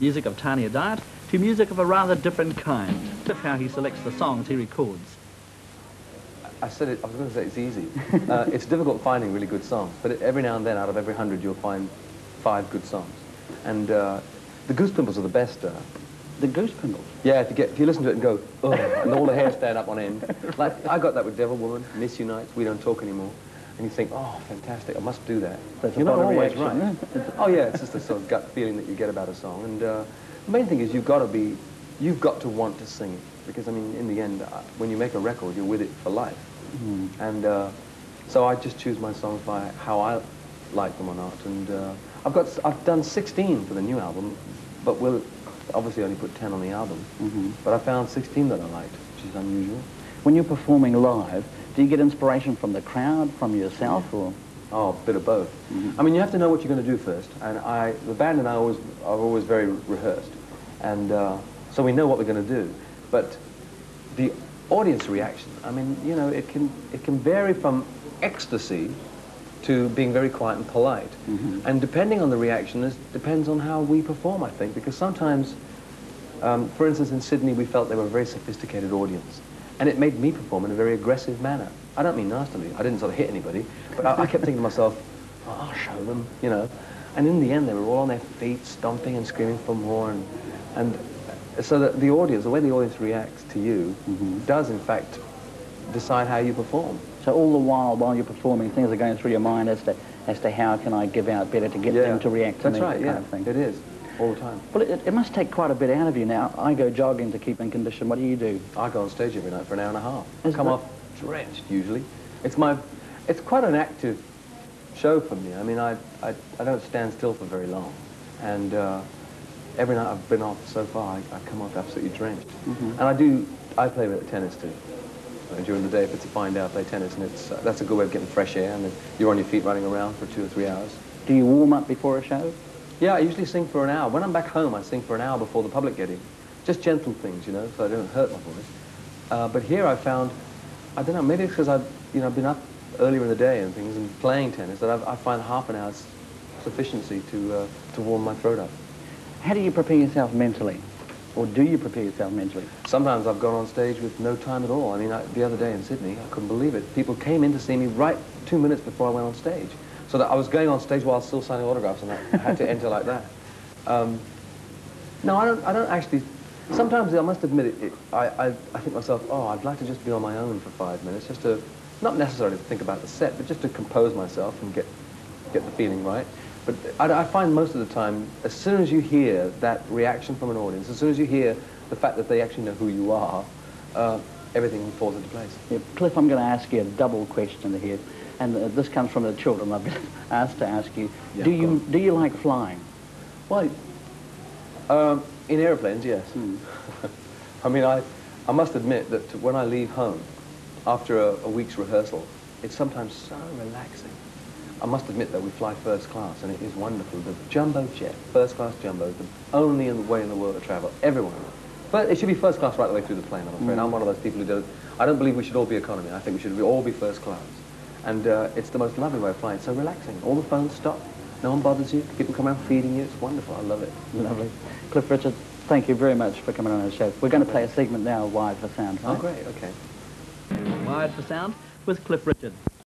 Music of Tanya Diet to music of a rather different kind. Look how he selects the songs he records. I was going to say it's easy. It's difficult finding really good songs, but every now and then, out of every 100, you'll find 5 good songs. And the Goose Pimples are the best. The Goose Pimples? Yeah, if you listen to it and go, oh, and all the hair stand up on end. Like, I got that with Devil Woman, Miss You Nights, We Don't Talk Anymore. And you think, oh, fantastic, I must do that. You're not always right. Oh, yeah, it's just a sort of gut feeling that you get about a song. And the main thing is you've got to want to sing it. Because, I mean, in the end, when you make a record, you're with it for life. Mm. And so I just choose my songs by how I like them or not. And I've done 16 for the new album, but we'll obviously only put 10 on the album. Mm-hmm. But I found 16 that I liked, which is unusual. When you're performing live, do you get inspiration from the crowd, from yourself, or? Oh, a bit of both. Mm-hmm. I mean, you have to know what you're going to do first. And the band and I are always very rehearsed. And so we know what we're going to do. But the audience reaction, I mean, you know, it can vary from ecstasy to being very quiet and polite. Mm-hmm. And depending on the reaction, it depends on how we perform, I think. Because sometimes, for instance, in Sydney, we felt they were a very sophisticated audience. And it made me perform in a very aggressive manner. I don't mean nastily. I didn't sort of hit anybody. But I kept thinking to myself, oh, I'll show them, you know. And in the end, they were all on their feet, stomping and screaming for more. And so that the audience, the way the audience reacts to you, mm-hmm. does, in fact, decide how you perform. So all the while you're performing, things are going through your mind as to how can I give out better to get them to react to me. That's right, kind of thing. It is. All the time. Well, it must take quite a bit out of you now. I go jogging to keep in condition. What do you do? I go on stage every night for an hour and a half. I come off drenched, usually. It's quite an active show for me. I mean, I don't stand still for very long. And every night I've been off so far, I come off absolutely drenched. Mm-hmm. And I play a bit of tennis too. During the day, if it's a fine day, I play tennis, and that's a good way of getting fresh air, and then you're on your feet running around for 2 or 3 hours. Do you warm up before a show? Yeah, I usually sing for an hour. When I'm back home, I sing for an hour before the public get in. Just gentle things, you know, so I don't hurt my voice. But here I found, I don't know, maybe it's because I've been up earlier in the day and things and playing tennis, that I find half an hour's sufficiency to warm my throat up. How do you prepare yourself mentally? Or do you prepare yourself mentally? Sometimes I've gone on stage with no time at all. I mean, the other day in Sydney, I couldn't believe it. People came in to see me right 2 minutes before I went on stage. So that I was going on stage while still signing autographs, and I had to enter like that. No, I don't actually. Sometimes I must admit I think to myself, oh, I'd like to just be on my own for 5 minutes, just to, not necessarily to think about the set, but just to compose myself and get the feeling right. But I find most of the time, as soon as you hear that reaction from an audience, as soon as you hear the fact that they actually know who you are, everything falls into place. Yeah, Cliff, I'm going to ask you a double question here. And this comes from the children. I've been asked to ask you, yeah, do you like flying? Well, in airplanes, yes. Hmm. I mean, I must admit that when I leave home, after a week's rehearsal, it's sometimes so relaxing. I must admit that we fly first class, and it is wonderful. The jumbo jet, first class jumbo, the only way in the world to travel, everyone. But it should be first class right the way through the plane, I'm afraid. I'm one of those people who I don't believe we should all be economy. I think we should all be first class. And it's the most lovely way of flying. It's so relaxing. All the phones stop. No one bothers you. People come around feeding you. It's wonderful. I love it. Lovely. Cliff Richard, thank you very much for coming on our show. We're going to play a segment now, Wired for Sound. Right? Oh, great. Okay. Wired for Sound with Cliff Richard.